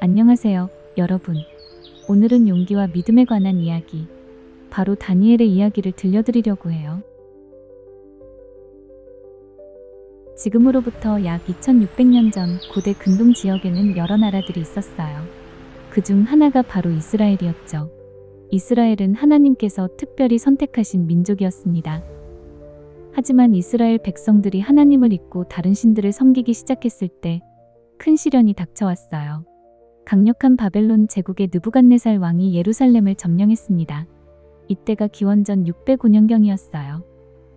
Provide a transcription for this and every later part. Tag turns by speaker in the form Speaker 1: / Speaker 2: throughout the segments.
Speaker 1: 안녕하세요, 여러분. 오늘은 용기와 믿음에 관한 이야기, 바로 다니엘의 이야기를 들려드리려고 해요. 지금으로부터 약 2600년 전 고대 근동 지역에는 여러 나라들이 있었어요. 그중 하나가 바로 이스라엘이었죠. 이스라엘은 하나님께서 특별히 선택하신 민족이었습니다. 하지만 이스라엘 백성들이 하나님을 잊고 다른 신들을 섬기기 시작했을 때 큰 시련이 닥쳐왔어요. 강력한 바벨론 제국의 느부갓네살 왕이 예루살렘을 점령했습니다. 이때가 기원전 605년경이었어요.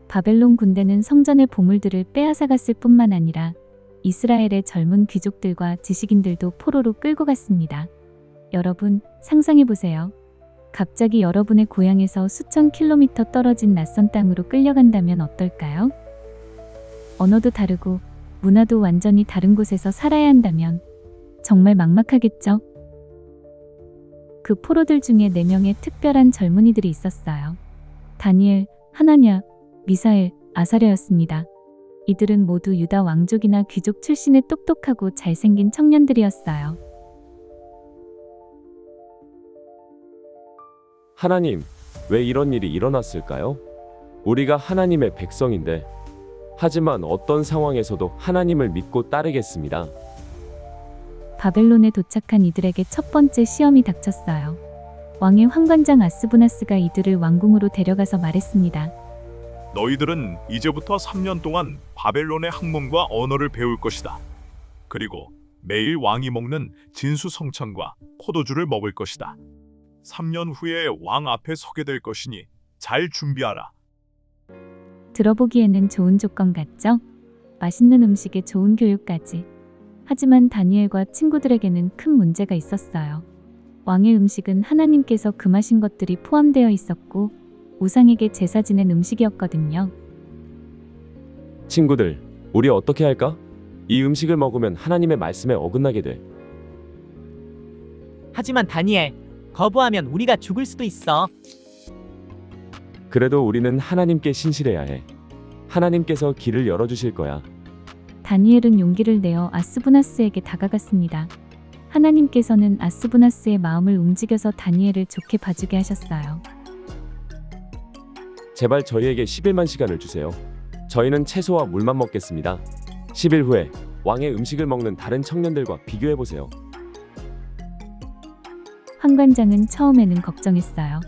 Speaker 1: 바벨론 군대는 성전의 보물들을 빼앗아갔을 뿐만 아니라 이스라엘의 젊은 귀족들과 지식인들도 포로로 끌고 갔습니다. 여러분, 상상해보세요. 갑자기 여러분의 고향에서 수천 킬로미터 떨어진 낯선 땅으로 끌려간다면 어떨까요? 언어도 다르고 문화도 완전히 다른 곳에서 살아야 한다면 정말 막막하겠죠? 그 포로들 중에 4명의 특별한 젊은이들이 있었어요. 다니엘, 하나냐, 미사엘, 아사랴였습니다. 이들은 모두 유다 왕족이나 귀족 출신의 똑똑하고 잘생긴 청년들이었어요.
Speaker 2: 하나님, 왜 이런 일이 일어났을까요? 우리가 하나님의 백성인데, 하지만 어떤 상황에서도 하나님을 믿고 따르겠습니다.
Speaker 1: 바벨론에 도착한 이들에게 첫 번째 시험이 닥쳤어요. 왕의 환관장 아스부나스가 이들을 왕궁으로 데려가서 말했습니다.
Speaker 3: 너희들은 이제부터 3년 동안 바벨론의 학문과 언어를 배울 것이다. 그리고 매일 왕이 먹는 진수성찬과 포도주를 먹을 것이다. 3년 후에 왕 앞에 서게 될 것이니 잘 준비하라.
Speaker 1: 들어보기에는 좋은 조건 같죠? 맛있는 음식에 좋은 교육까지. 하지만 다니엘과 친구들에게는 큰 문제가 있었어요. 왕의 음식은 하나님께서 금하신 것들이 포함되어 있었고 우상에게 제사 지낸 음식이었거든요.
Speaker 2: 친구들, 우리 어떻게 할까? 이 음식을 먹으면 하나님의 말씀에 어긋나게 돼.
Speaker 4: 하지만 다니엘, 거부하면 우리가 죽을 수도 있어.
Speaker 2: 그래도 우리는 하나님께 신실해야 해. 하나님께서 길을 열어주실 거야.
Speaker 1: 다니엘은 용기를 내어 아스부나스에게 다가갔습니다. 하나님께서는 아스부나스의 마음을 움직여서 다니엘을 좋게 봐주게 하셨어요.
Speaker 2: 제발 저희에게 10일만 시간을 주세요. 저희는 채소와 물만 먹겠습니다. 10일 후에 왕의 음식을 먹는 다른 청년들과 비교해보세요.
Speaker 1: 환관장은 처음에는 걱정했어요.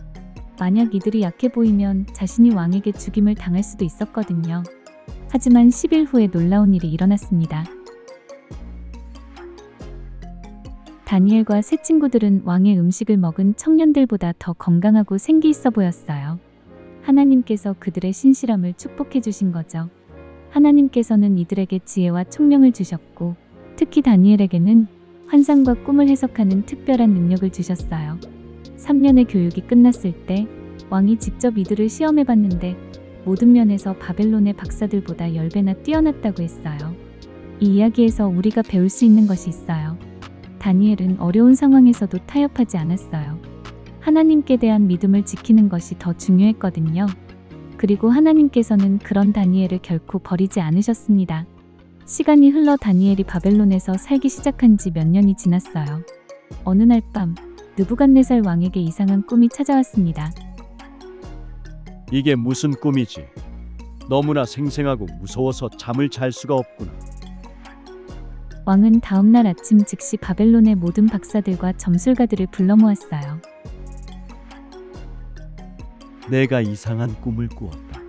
Speaker 1: 만약 이들이 약해 보이면 자신이 왕에게 죽임을 당할 수도 있었거든요. 하지만 10일 후에 놀라운 일이 일어났습니다. 다니엘과 세 친구들은 왕의 음식을 먹은 청년들보다 더 건강하고 생기 있어 보였어요. 하나님께서 그들의 신실함을 축복해 주신 거죠. 하나님께서는 이들에게 지혜와 총명을 주셨고 특히 다니엘에게는 환상과 꿈을 해석하는 특별한 능력을 주셨어요. 3년의 교육이 끝났을 때 왕이 직접 이들을 시험해 봤는데 모든 면에서 바벨론의 박사들보다 10배나 뛰어났다고 했어요. 이 이야기에서 우리가 배울 수 있는 것이 있어요. 다니엘은 어려운 상황에서도 타협하지 않았어요. 하나님께 대한 믿음을 지키는 것이 더 중요했거든요. 그리고 하나님께서는 그런 다니엘을 결코 버리지 않으셨습니다. 시간이 흘러 다니엘이 바벨론에서 살기 시작한 지 몇 년이 지났어요. 어느 날 밤, 느부갓네살 왕에게 이상한 꿈이 찾아왔습니다.
Speaker 5: 이게 무슨 꿈이지? 너무나 생생하고 무서워서 잠을 잘 수가 없구나.
Speaker 1: 왕은 다음 날 아침 즉시 바벨론의 모든 박사들과 점술가들을 불러 모았어요.
Speaker 5: 내가 이상한 꿈을 꾸었다.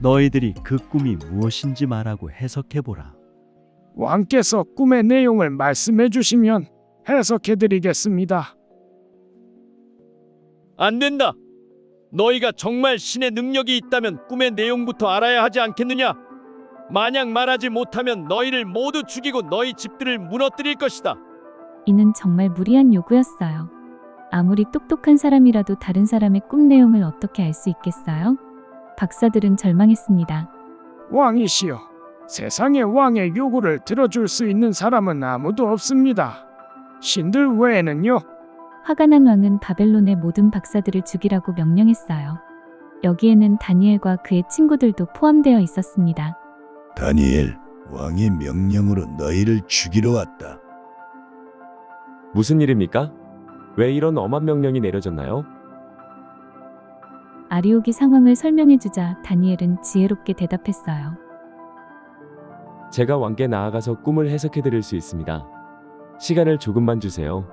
Speaker 5: 너희들이 그 꿈이 무엇인지 말하고 해석해보라.
Speaker 6: 왕께서 꿈의 내용을 말씀해 주시면 해석해 드리겠습니다.
Speaker 5: 안 된다. 너희가 정말 신의 능력이 있다면 꿈의 내용부터 알아야 하지 않겠느냐? 만약 말하지 못하면 너희를 모두 죽이고 너희 집들을 무너뜨릴 것이다.
Speaker 1: 이는 정말 무리한 요구였어요. 아무리 똑똑한 사람이라도 다른 사람의 꿈 내용을 어떻게 알 수 있겠어요? 박사들은 절망했습니다.
Speaker 6: 왕이시여, 세상의 왕의 요구를 들어줄 수 있는 사람은 아무도 없습니다. 신들 외에는요.
Speaker 1: 화가 난 왕은 바벨론의 모든 박사들을 죽이라고 명령했어요. 여기에는 다니엘과 그의 친구들도 포함되어 있었습니다.
Speaker 7: 다니엘, 왕의 명령으로 너희를 죽이러 왔다.
Speaker 2: 무슨 일입니까? 왜 이런 엄한 명령이 내려졌나요?
Speaker 1: 아리옥이 상황을 설명해주자 다니엘은 지혜롭게 대답했어요.
Speaker 2: 제가 왕께 나아가서 꿈을 해석해 드릴 수 있습니다. 시간을 조금만 주세요.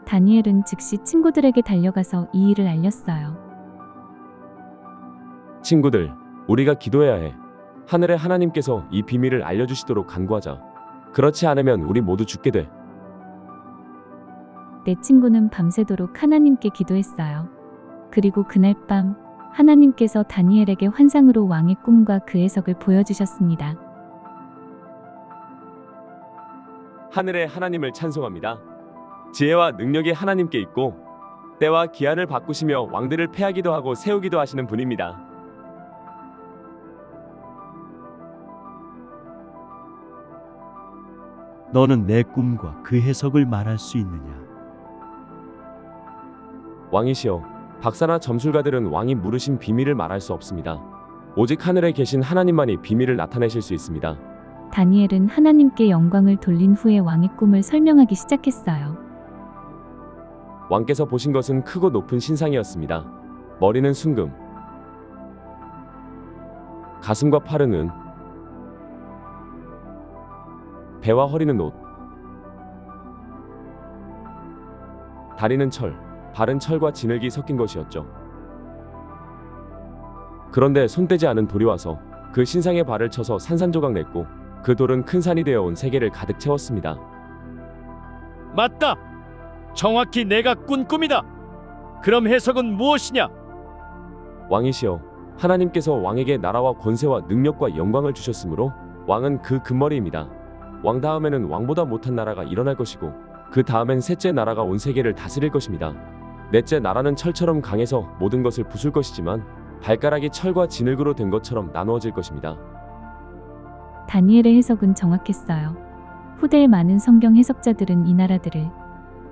Speaker 1: 다니엘은 즉시 친구들에게 달려가서 이 일을 알렸어요.
Speaker 2: 친구들, 우리가 기도해야 해. 하늘의 하나님께서 이 비밀을 알려주시도록 간구하자. 그렇지 않으면 우리 모두 죽게 돼.
Speaker 1: 내 친구는 밤새도록 하나님께 기도했어요. 그리고 그날 밤 하나님께서 다니엘에게 환상으로 왕의 꿈과 그 해석을 보여주셨습니다.
Speaker 2: 하늘의 하나님을 찬송합니다. 지혜와 능력이 하나님께 있고 때와 기한을 바꾸시며 왕들을 패하기도 하고 세우기도 하시는 분입니다.
Speaker 7: 너는 내 꿈과 그 해석을 말할 수 있느냐?
Speaker 2: 왕이시여, 박사나 점술가들은 왕이 물으신 비밀을 말할 수 없습니다. 오직 하늘에 계신 하나님만이 비밀을 나타내실 수 있습니다.
Speaker 1: 다니엘은 하나님께 영광을 돌린 후에 왕의 꿈을 설명하기 시작했어요.
Speaker 2: 왕께서 보신 것은 크고 높은 신상이었습니다. 머리는 순금, 가슴과 팔은 은, 배와 허리는 옷, 다리는 철, 발은 철과 진흙이 섞인 것이었죠. 그런데 손대지 않은 돌이 와서 그 신상의 발을 쳐서 산산조각 냈고 그 돌은 큰 산이 되어 온 세계를 가득 채웠습니다.
Speaker 5: 맞다. 정확히 내가 꾼 꿈이다. 그럼 해석은 무엇이냐?
Speaker 2: 왕이시여, 하나님께서 왕에게 나라와 권세와 능력과 영광을 주셨으므로 왕은 그 금머리입니다. 왕 다음에는 왕보다 못한 나라가 일어날 것이고 그 다음엔 셋째 나라가 온 세계를 다스릴 것입니다. 넷째 나라는 철처럼 강해서 모든 것을 부술 것이지만 발가락이 철과 진흙으로 된 것처럼 나누어질 것입니다.
Speaker 1: 다니엘의 해석은 정확했어요. 후대의 많은 성경 해석자들은 이 나라들을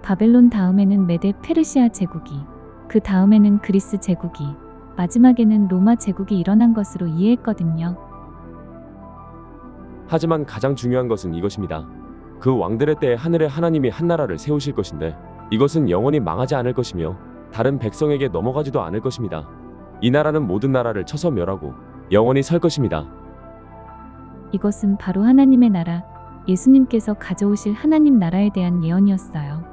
Speaker 1: 바벨론 다음에는 메데 페르시아 제국이, 그 다음에는 그리스 제국이, 마지막에는 로마 제국이 일어난 것으로 이해했거든요.
Speaker 2: 하지만 가장 중요한 것은 이것입니다. 그 왕들의 때에 하늘의 하나님이 한 나라를 세우실 것인데 이것은 영원히 망하지 않을 것이며 다른 백성에게 넘어가지도 않을 것입니다. 이 나라는 모든 나라를 쳐서 멸하고 영원히 설 것입니다.
Speaker 1: 이것은 바로 하나님의 나라, 예수님께서 가져오실 하나님 나라에 대한 예언이었어요.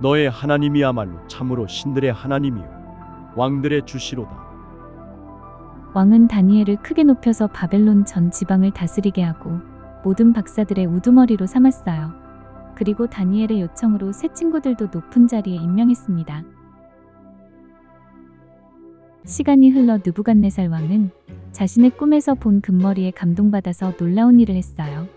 Speaker 7: 너의 하나님이야말로 참으로 신들의 하나님이요 왕들의 주시로다.
Speaker 1: 왕은 다니엘을 크게 높여서 바벨론 전 지방을 다스리게 하고 모든 박사들의 우두머리로 삼았어요. 그리고 다니엘의 요청으로 새 친구들도 높은 자리에 임명했습니다. 시간이 흘러 느부갓네살 왕은 자신의 꿈에서 본 금머리에 감동받아서 놀라운 일을 했어요.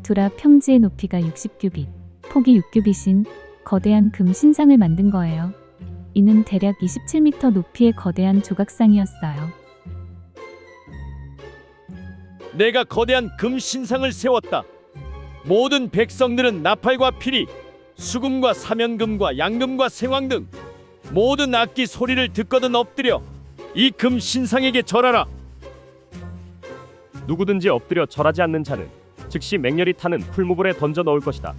Speaker 1: 두라 평지의 높이가 60규빗, 폭이 6규빗인 거대한 금 신상을 만든 거예요. 이는 대략 27m 높이의 거대한 조각상이었어요.
Speaker 5: 내가 거대한 금 신상을 세웠다. 모든 백성들은 나팔과 피리, 수금과 사면금과 양금과 생황 등 모든 악기 소리를 듣거든 엎드려 이 금 신상에게 절하라.
Speaker 8: 누구든지 엎드려 절하지 않는 자는 즉시 맹렬히 타는 풀무불에 던져 넣을 것이다.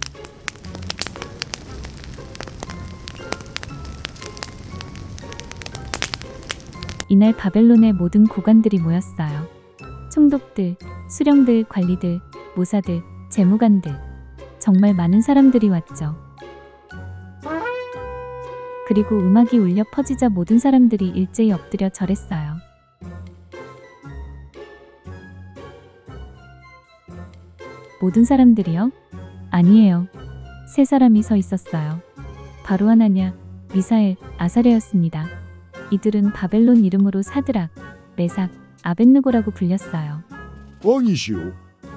Speaker 1: 이날 바벨론의 모든 고관들이 모였어요. 총독들, 수령들, 관리들, 모사들, 재무관들, 정말 많은 사람들이 왔죠. 그리고 음악이 울려 퍼지자 모든 사람들이 일제히 엎드려 절했어요. 모든 사람들이요? 아니에요. 세 사람이 서 있었어요. 바로 하나냐, 미사엘, 아사랴였습니다. 이들은 바벨론 이름으로 사드락, 메삭, 아벳느고라고 불렸어요.
Speaker 9: 왕이시오,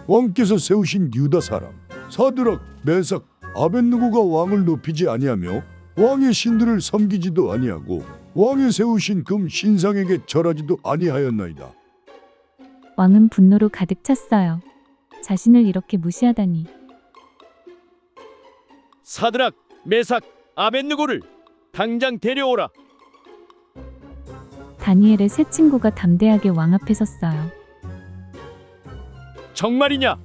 Speaker 9: 왕께서 세우신 유다 사람 사드락, 메삭, 아벳느고가 왕을 높이지 아니하며 왕의 신들을 섬기지도 아니하고 왕이 세우신 금 신상에게 절하지도 아니하였나이다.
Speaker 1: 왕은 분노로 가득 찼어요. 자신을 이렇게 무시하다니.
Speaker 5: 사드락, 메삭, 아벳느고를 당장 데려오라.
Speaker 1: 다니엘의 세 친구가 담대하게 왕 앞에 섰어요.
Speaker 5: 정말이냐?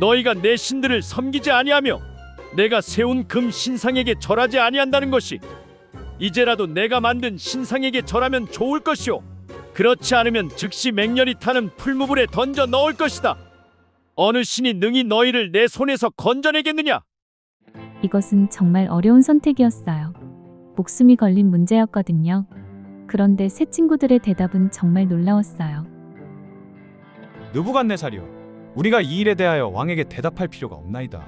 Speaker 5: 너희가 내 신들을 섬기지 아니하며 내가 세운 금 신상에게 절하지 아니한다는 것이 이제라도 내가 만든 신상에게 절하면 좋을 것이오. 그렇지 않으면 즉시 맹렬히 타는 풀무불에 던져 넣을 것이다. 어느 신이 능히 너희를 내 손에서 건져내겠느냐?
Speaker 1: 이것은 정말 어려운 선택이었어요. 목숨이 걸린 문제였거든요. 그런데 새 친구들의 대답은 정말 놀라웠어요.
Speaker 10: 느부갓네살이여, 우리가 이 일에 대하여 왕에게 대답할 필요가 없나이다.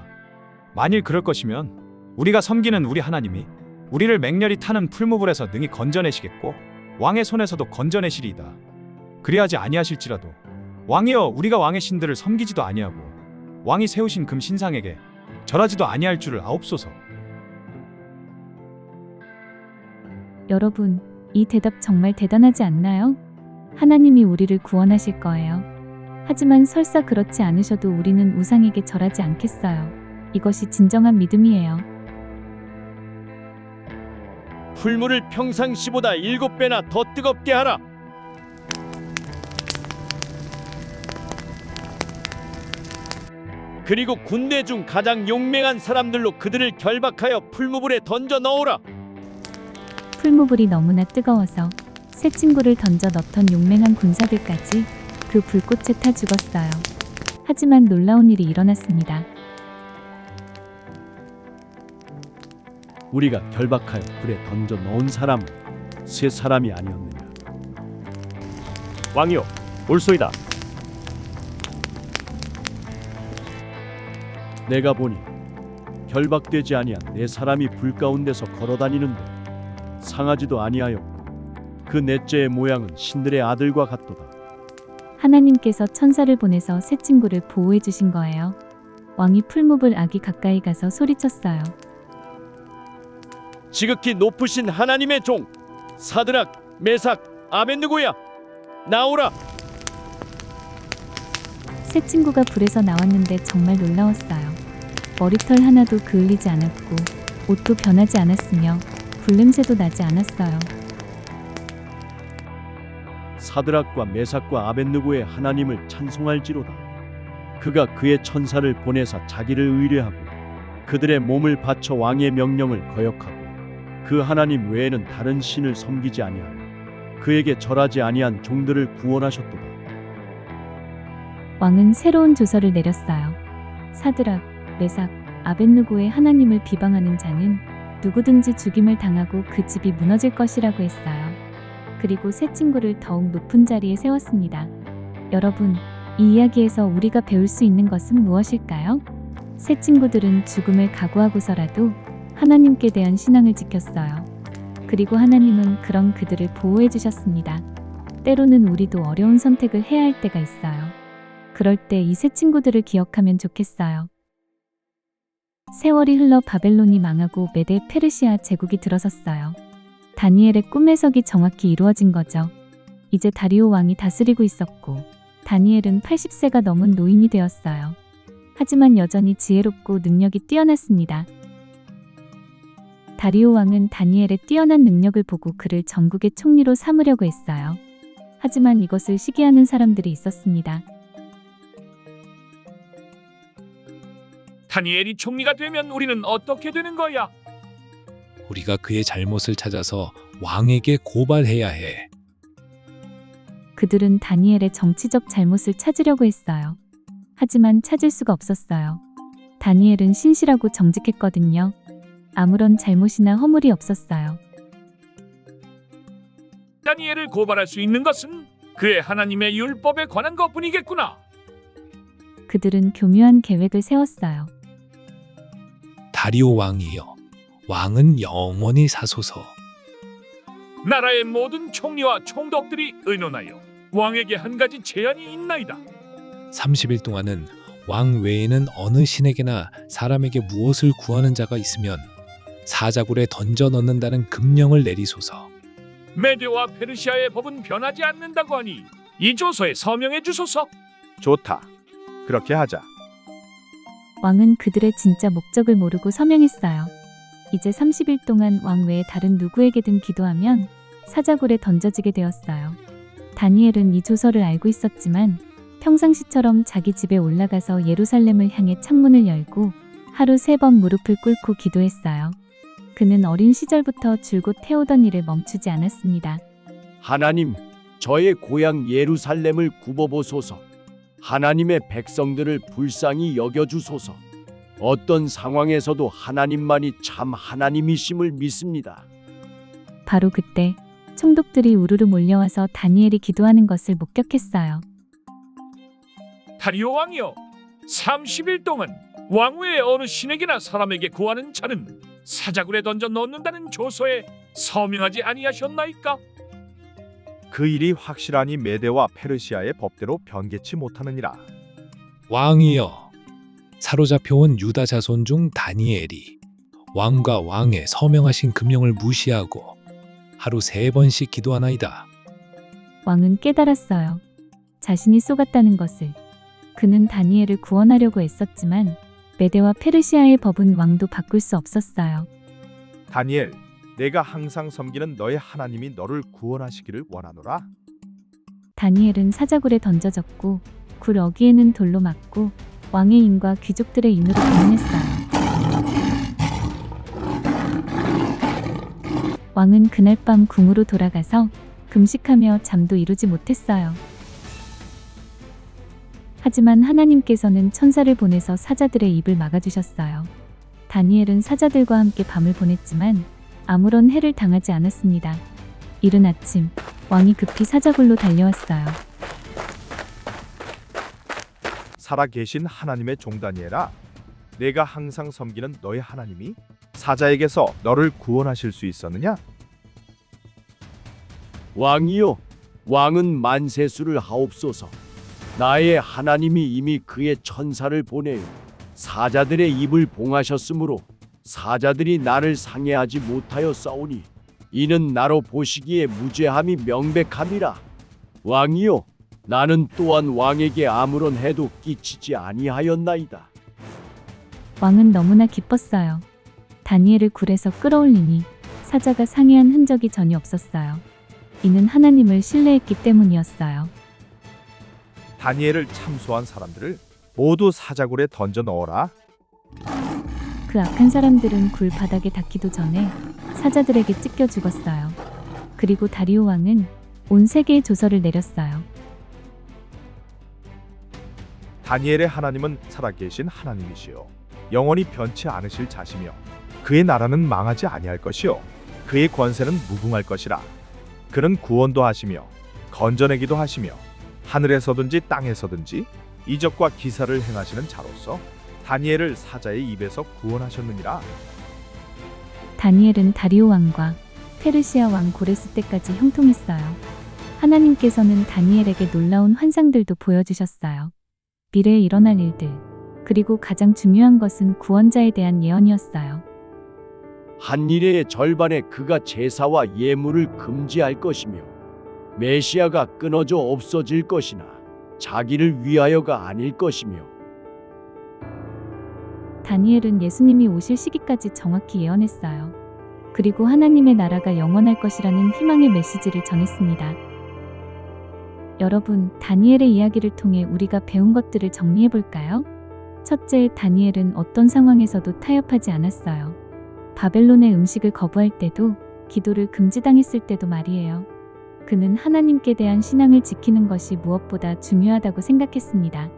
Speaker 10: 만일 그럴 것이면 우리가 섬기는 우리 하나님이 우리를 맹렬히 타는 풀무불에서 능히 건져내시겠고 왕의 손에서도 건져내시리이다. 그리하지 아니하실지라도 왕이여, 우리가 왕의 신들을 섬기지도 아니하고 왕이 세우신 금 신상에게 절하지도 아니할 줄을 아옵소서.
Speaker 1: 여러분, 이 대답 정말 대단하지 않나요? 하나님이 우리를 구원하실 거예요. 하지만 설사 그렇지 않으셔도 우리는 우상에게 절하지 않겠어요. 이것이 진정한 믿음이에요.
Speaker 5: 풀물을 평상시보다 7배나 더 뜨겁게 하라. 그리고 군대 중 가장 용맹한 사람들로 그들을 결박하여 풀무불에 던져 넣으라.
Speaker 1: 풀무불이 너무나 뜨거워서 새 친구를 던져 넣던 용맹한 군사들까지 그 불꽃에 타 죽었어요. 하지만 놀라운 일이 일어났습니다.
Speaker 7: 우리가 결박하여 불에 던져 넣은 사람은 세 사람이 아니었느냐?
Speaker 8: 왕이여, 옳소이다.
Speaker 7: 내가 보니 결박되지 아니한 네 사람이 불 가운데서 걸어다니는데 상하지도 아니하였고 그 넷째의 모양은 신들의 아들과 같도다.
Speaker 1: 하나님께서 천사를 보내서 새 친구를 보호해 주신 거예요. 왕이 풀무불 아기 가까이 가서 소리쳤어요.
Speaker 5: 지극히 높으신 하나님의 종 사드락, 메삭, 아벤느고야, 나오라.
Speaker 1: 새 친구가 불에서 나왔는데 정말 놀라웠어요. 머리털 하나도 그을리지 않았고 옷도 변하지 않았으며 불냄새도 나지 않았어요.
Speaker 7: 사드락과 메삭과 아벤느고의 하나님을 찬송할지로다. 그가 그의 천사를 보내사 자기를 의뢰하고 그들의 몸을 바쳐 왕의 명령을 거역하고 그 하나님 외에는 다른 신을 섬기지 아니하고 그에게 절하지 아니한 종들을 구원하셨도다.
Speaker 1: 왕은 새로운 조서를 내렸어요. 사드락, 메삭, 아벤느고의 하나님을 비방하는 자는 누구든지 죽임을 당하고 그 집이 무너질 것이라고 했어요. 그리고 새 친구를 더욱 높은 자리에 세웠습니다. 여러분, 이 이야기에서 우리가 배울 수 있는 것은 무엇일까요? 새 친구들은 죽음을 각오하고서라도 하나님께 대한 신앙을 지켰어요. 그리고 하나님은 그런 그들을 보호해 주셨습니다. 때로는 우리도 어려운 선택을 해야 할 때가 있어요. 그럴 때 이 새 친구들을 기억하면 좋겠어요. 세월이 흘러 바벨론이 망하고 메데 페르시아 제국이 들어섰어요. 다니엘의 꿈 해석이 정확히 이루어진 거죠. 이제 다리오 왕이 다스리고 있었고 다니엘은 80세가 넘은 노인이 되었어요. 하지만 여전히 지혜롭고 능력이 뛰어났습니다. 다리오 왕은 다니엘의 뛰어난 능력을 보고 그를 전국의 총리로 삼으려고 했어요. 하지만 이것을 시기하는 사람들이 있었습니다.
Speaker 11: 다니엘이 총리가 되면 우리는 어떻게 되는 거야?
Speaker 12: 우리가 그의 잘못을 찾아서 왕에게 고발해야 해.
Speaker 1: 그들은 다니엘의 정치적 잘못을 찾으려고 했어요. 하지만 찾을 수가 없었어요. 다니엘은 신실하고 정직했거든요. 아무런 잘못이나 허물이 없었어요.
Speaker 11: 다니엘을 고발할 수 있는 것은 그의 하나님의 율법에 관한 것뿐이겠구나.
Speaker 1: 그들은 교묘한 계획을 세웠어요.
Speaker 12: 다리오 왕이여, 왕은 영원히 사소서.
Speaker 11: 나라의 모든 총리와 총독들이 의논하여 왕에게 한 가지 제안이 있나이다.
Speaker 12: 30일 동안은 왕 외에는 어느 신에게나 사람에게 무엇을 구하는 자가 있으면 사자굴에 던져 넣는다는 금령을 내리소서.
Speaker 11: 메데와 페르시아의 법은 변하지 않는다고 하니 이 조서에 서명해 주소서.
Speaker 10: 좋다. 그렇게 하자.
Speaker 1: 왕은 그들의 진짜 목적을 모르고 서명했어요. 이제 30일 동안 왕 외에 다른 누구에게든 기도하면 사자굴에 던져지게 되었어요. 다니엘은 이 조서를 알고 있었지만 평상시처럼 자기 집에 올라가서 예루살렘을 향해 창문을 열고 하루 3번 무릎을 꿇고 기도했어요. 그는 어린 시절부터 줄곧 해오던 일을 멈추지 않았습니다.
Speaker 7: 하나님, 저의 고향 예루살렘을 굽어보소서. 하나님의 백성들을 불쌍히 여겨주소서. 어떤 상황에서도 하나님만이 참 하나님이심을 믿습니다.
Speaker 1: 바로 그때 총독들이 우르르 몰려와서 다니엘이 기도하는 것을 목격했어요.
Speaker 11: 다리오 왕이여, 30일 동안 왕후의 어느 신에게나 사람에게 구하는 자는 사자굴에 던져 넣는다는 조서에 서명하지 아니하셨나이까?
Speaker 3: 그 일이 확실하니 메대와 페르시아의 법대로 변개치 못하느니라.
Speaker 12: 왕이여, 사로잡혀온 유다 자손 중 다니엘이 왕과 왕의 서명하신 금령을 무시하고 하루 3번씩 기도하나이다.
Speaker 1: 왕은 깨달았어요. 자신이 속았다는 것을. 그는 다니엘을 구원하려고 애썼지만 메대와 페르시아의 법은 왕도 바꿀 수 없었어요.
Speaker 3: 다니엘, 내가 항상 섬기는 너의 하나님이 너를 구원하시기를 원하노라.
Speaker 1: 다니엘은 사자굴에 던져졌고 굴 어귀에는 돌로 맞고 왕의 인과 귀족들의 인으로 변했어요. 왕은 그날 밤 궁으로 돌아가서 금식하며 잠도 이루지 못했어요. 하지만 하나님께서는 천사를 보내서 사자들의 입을 막아주셨어요. 다니엘은 사자들과 함께 밤을 보냈지만 아무런 해를 당하지 않았습니다. 이른 아침, 왕이 급히 사자굴로 달려왔어요.
Speaker 3: 살아계신 하나님의 종 다니엘아, 내가 항상 섬기는 너의 하나님이 사자에게서 너를 구원하실 수 있었느냐?
Speaker 7: 왕이여, 왕은 만세수를 하옵소서. 나의 하나님이 이미 그의 천사를 보내어 사자들의 입을 봉하셨으므로 사자들이 나를 상해하지 못하였사오니 이는 나로 보시기에 무죄함이 명백함이라. 왕이여, 나는 또한 왕에게 아무런 해도 끼치지 아니하였나이다.
Speaker 1: 왕은 너무나 기뻤어요. 다니엘을 굴에서 끌어올리니 사자가 상해한 흔적이 전혀 없었어요. 이는 하나님을 신뢰했기 때문이었어요.
Speaker 3: 다니엘을 참소한 사람들을 모두 사자굴에 던져 넣어라.
Speaker 1: 그 악한 사람들은 굴 바닥에 닿기도 전에 사자들에게 찢겨 죽었어요. 그리고 다리오 왕은 온 세계에 조서를 내렸어요.
Speaker 3: 다니엘의 하나님은 살아계신 하나님이시요 영원히 변치 않으실 자시며 그의 나라는 망하지 아니할 것이요 그의 권세는 무궁할 것이라. 그는 구원도 하시며 건져내기도 하시며 하늘에서든지 땅에서든지 이적과 기사를 행하시는 자로서 다니엘을 사자의 입에서 구원하셨느니라.
Speaker 1: 다니엘은 다리오 왕과 페르시아 왕 고레스 때까지 형통했어요. 하나님께서는 다니엘에게 놀라운 환상들도 보여주셨어요. 미래에 일어날 일들, 그리고 가장 중요한 것은 구원자에 대한 예언이었어요.
Speaker 7: 한 일의 절반에 그가 제사와 예물을 금지할 것이며 메시아가 끊어져 없어질 것이나 자기를 위하여가 아닐 것이며.
Speaker 1: 다니엘은 예수님이 오실 시기까지 정확히 예언했어요. 그리고 하나님의 나라가 영원할 것이라는 희망의 메시지를 전했습니다. 여러분, 다니엘의 이야기를 통해 우리가 배운 것들을 정리해 볼까요? 첫째, 다니엘은 어떤 상황에서도 타협하지 않았어요. 바벨론의 음식을 거부할 때도, 기도를 금지당했을 때도 말이에요. 그는 하나님께 대한 신앙을 지키는 것이 무엇보다 중요하다고 생각했습니다.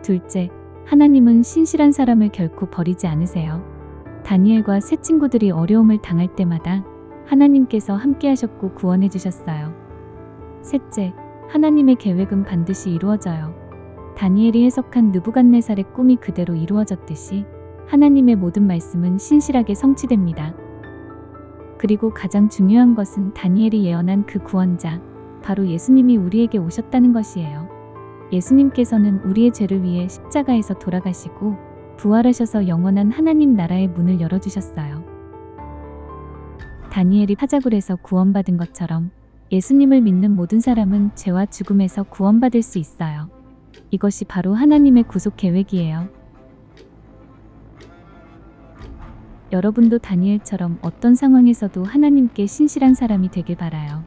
Speaker 1: 둘째, 하나님은 신실한 사람을 결코 버리지 않으세요. 다니엘과 세 친구들이 어려움을 당할 때마다 하나님께서 함께 하셨고 구원해 주셨어요. 셋째, 하나님의 계획은 반드시 이루어져요. 다니엘이 해석한 느부갓네살의 꿈이 그대로 이루어졌듯이 하나님의 모든 말씀은 신실하게 성취됩니다. 그리고 가장 중요한 것은 다니엘이 예언한 그 구원자, 바로 예수님이 우리에게 오셨다는 것이에요. 예수님께서는 우리의 죄를 위해 십자가에서 돌아가시고 부활하셔서 영원한 하나님 나라의 문을 열어주셨어요. 다니엘이 사자굴에서 구원받은 것처럼 예수님을 믿는 모든 사람은 죄와 죽음에서 구원받을 수 있어요. 이것이 바로 하나님의 구속 계획이에요. 여러분도 다니엘처럼 어떤 상황에서도 하나님께 신실한 사람이 되길 바라요.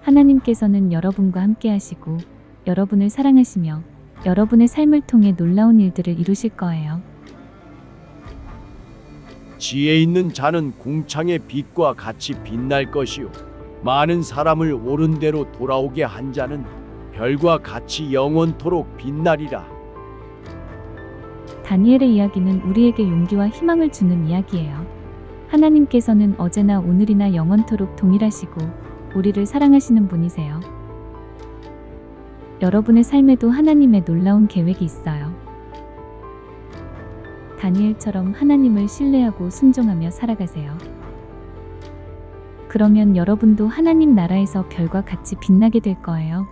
Speaker 1: 하나님께서는 여러분과 함께 하시고 여러분을 사랑하시며 여러분의 삶을 통해 놀라운 일들을 이루실 거예요.
Speaker 7: 지혜 있는 자는 궁창의 빛과 같이 빛날 것이요 많은 사람을 옳은 대로 돌아오게 한 자는 별과 같이 영원토록 빛나리라.
Speaker 1: 다니엘의 이야기는 우리에게 용기와 희망을 주는 이야기예요. 하나님께서는 어제나 오늘이나 영원토록 동일하시고 우리를 사랑하시는 분이세요. 여러분의 삶에도 하나님의 놀라운 계획이 있어요. 다니엘처럼 하나님을 신뢰하고 순종하며 살아가세요. 그러면 여러분도 하나님 나라에서 별과 같이 빛나게 될 거예요.